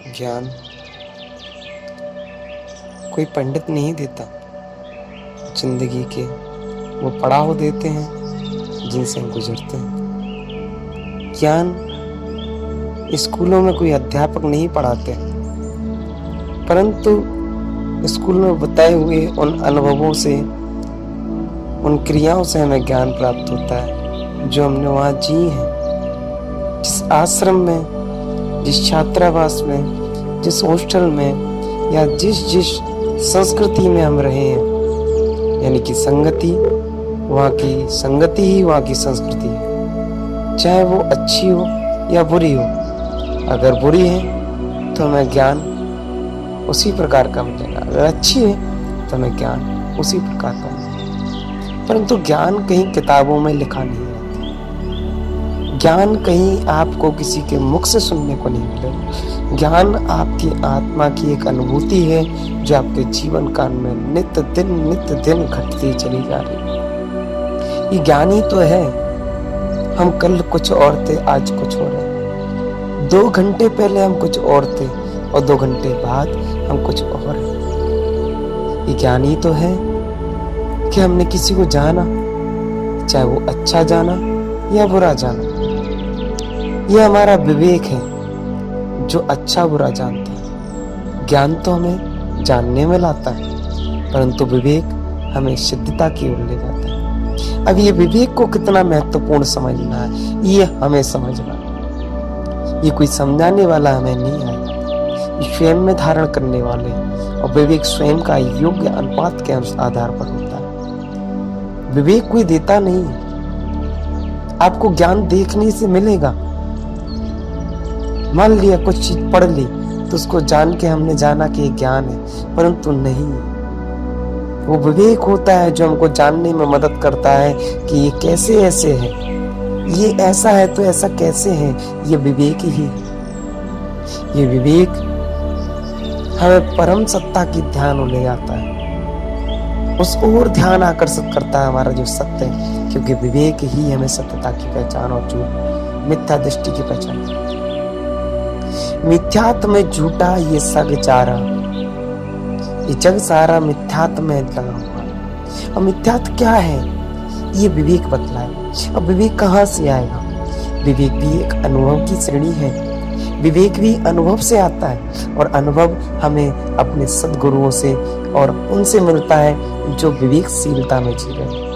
ज्ञान कोई पंडित नहीं देता, जिंदगी के वो पड़ाव देते हैं जिनसे हम गुजरते हैं। ज्ञान स्कूलों में कोई अध्यापक नहीं पढ़ाते, परंतु स्कूल में बताए हुए उन अनुभवों से, उन क्रियाओं से हमें ज्ञान प्राप्त होता है जो हमने वहाँ जी हैं। जिस आश्रम में, जिस छात्रावास में, जिस हॉस्टल में या जिस संस्कृति में हम रहे हैं, यानी कि संगति, वहाँ की संगति ही वहाँ की संस्कृति है, चाहे वो अच्छी हो या बुरी हो। अगर बुरी है तो हमें ज्ञान उसी प्रकार का मिलेगा, अगर अच्छी है तो हमें ज्ञान उसी प्रकार का मिलेगा। परंतु ज्ञान कहीं किताबों में लिखा नहीं रहता, ज्ञान कहीं आपको किसी के मुख से सुनने को नहीं मिलेगा। ज्ञान आपकी आत्मा की एक अनुभूति है जो आपके जीवन काल में नित्य दिन घटती चली जा रही है। ये ज्ञान ही तो है। हम कल कुछ और थे, आज कुछ और है। 2 घंटे पहले हम कुछ और थे और 2 घंटे बाद हम कुछ और हैं। ये ज्ञान ही तो है कि हमने किसी को जाना, चाहे वो अच्छा जाना या बुरा जाना। ये हमारा विवेक है जो अच्छा बुरा जानता है। ज्ञान तो हमें जानने में लाता है, परंतु विवेक हमें सिद्धता की ओर ले जाता है। अब ये विवेक को कितना महत्वपूर्ण समझना है, ये हमें समझना है। ये कोई समझाने वाला हमें नहीं आएगा, ये स्वयं में धारण करने वाले हैं। और विवेक स्वयं का योग्य अनुपात के आधार पर होता है। विवेक कोई देता नहीं है। आपको ज्ञान देखने से मिलेगा। मान लिया कुछ चीज पढ़ ली तो उसको जान के हमने जाना कि ये ज्ञान है, परंतु नहीं। वो विवेक होता है जो हमको जानने में मदद करता है कि ये कैसे ऐसे है, ये ऐसा है तो ऐसा कैसे है। ये विवेक ही है। ये विवेक हमें परम सत्ता की ध्यान ले जाता है, उस ओर ध्यान आकर्षित करता है हमारा जो सत्य है, क्योंकि विवेक ही हमें सत्यता की पहचान और झूठ मिथ्या दृष्टि की पहचान। मिथ्यात्व में झूठा ये सग चारा, ये जग सारा मिथ्यात्व में लगा हुआ है। और मिथ्यात्व क्या है ये विवेक बतलाए। अब विवेक कहाँ से आएगा? विवेक भी एक अनुभव की श्रेणी है। विवेक भी अनुभव से आता है और अनुभव हमें अपने सद्गुरुओं से और उनसे मिलता है जो विवेकशीलता में जी रहे हैं।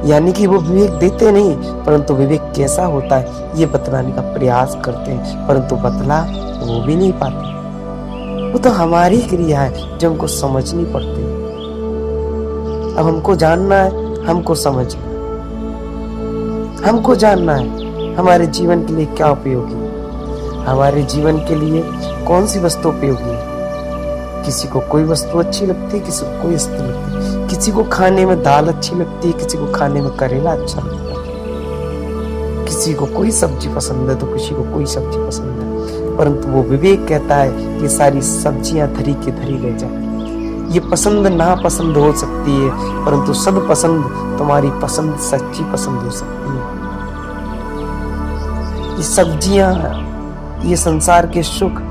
यानी कि वो विवेक देते नहीं, परंतु विवेक कैसा होता है ये बतलाने का प्रयास करते हैं, परंतु बतला वो भी नहीं पाते। वो तो हमारी क्रिया है जो हमको समझनी पड़ती है। अब हमको जानना है, हमको समझना है, हमको जानना है हमारे जीवन के लिए क्या उपयोगी है, हमारे जीवन के लिए कौन सी वस्तु उपयोगी है। किसी को कोई वस्तु अच्छी लगती है, किसी को कोई वस्तु लगती है। किसी को खाने में दाल अच्छी लगती है, किसी को खाने में करेला अच्छा लगता है। किसी को कोई सब्जी पसंद है तो किसी को कोई सब्जी पसंद है, परंतु वो विवेक कहता है कि सारी सब्जियां धरी की धरी ले जाए। ये पसंद ना पसंद हो सकती है, परंतु सद पसंद तुम्हारी पसंद सच्ची पसंद हो सकती है। ये सब्जियां, ये संसार के सुख,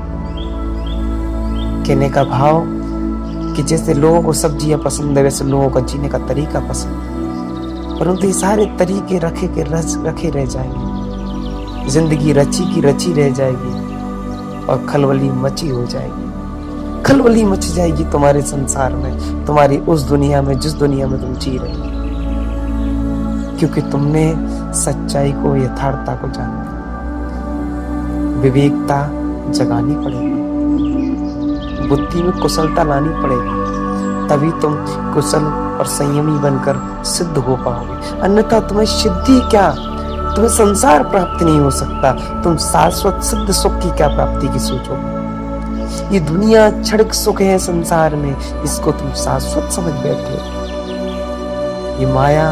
कहने का भाव कि जैसे लोगों को सब्जियां पसंद है वैसे लोगों का जीने का तरीका पसंद है, परंतु ये सारे तरीके रखे रह जाएंगे। जिंदगी रची की रची रह जाएगी और खलबली मची हो जाएगी। खलबली मच जाएगी तुम्हारे संसार में, तुम्हारी उस दुनिया में जिस दुनिया में तुम जी रहे हो, क्योंकि तुमने सच्चाई को, यथार्थता को जाना। विवेकता जगानी पड़ेगी, बुद्धि में कुशलता लानी पड़ेगी, तभी तुम कुशल और संयमी बनकर सिद्ध हो पाओगे। अन्यथा तुम्हें सिद्धि क्या, तुम्हें संसार प्राप्त नहीं हो सकता। तुम शाश्वत सिद्ध सुख की क्या प्राप्ति की सोचोगे? ये दुनिया क्षणिक सुख है संसार में, इसको तुम शाश्वत समझ बैठे हो। ये माया,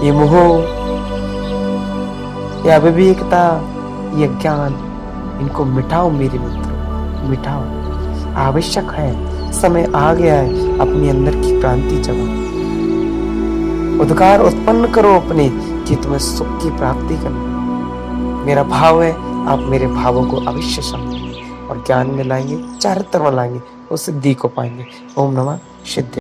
ये मोह, ये अविवेकता, ये ज्ञान, इनको मिटाओ मेरे मित्रों, मिटाओ। आवश्यक है, समय आ गया है अपने अंदर की क्रांति जगाओ। उद्गार उत्पन्न करो अपने कि तुम्हें सुख की प्राप्ति करनी। मेरा भाव है आप मेरे भावों को अवश्य समझें। और ज्ञान में लाएंगे, चारित्र में लाएंगे, उस सिद्धि को पाएंगे। ओम नमः सिद्धि।